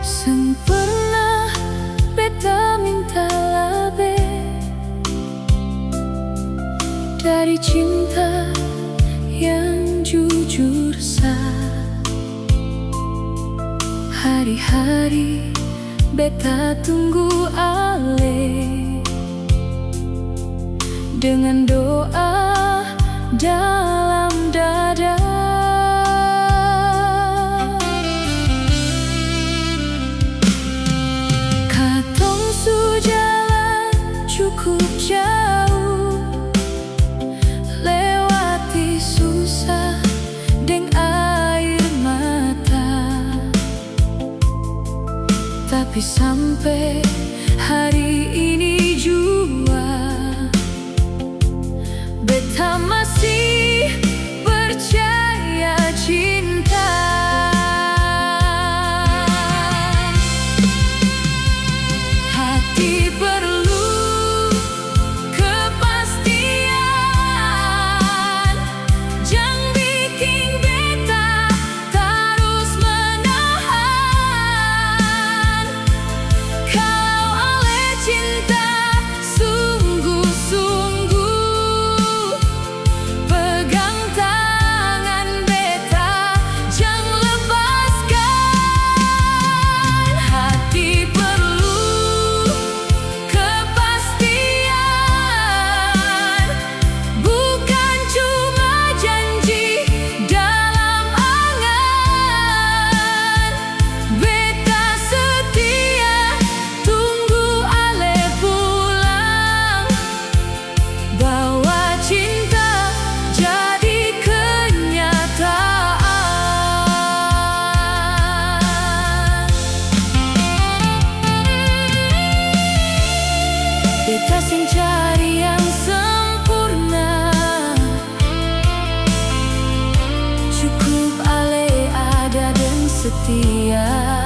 Sempurna beta minta labe dari cinta yang jujur sah. Hari-hari beta tunggu ale dengan doa dalam dada. Katong su jalan cukup jauh, lewati susah deng air mata, tapi sampai hari ini jua beta masih percaya cinta. Hati perlu kepastian, jangan bikin beta terus menahan. Kalau ale cinta sungguh-sungguh, pegang tangan beta, jangan lepaskan. Hati perlu kepastian, bukan cuma janji dalam angan. Beta setia tunggu ale pulang, bawa cinta jadi kenyataan. Beta sing cari yang sempurna, cukup ale ada dan setia.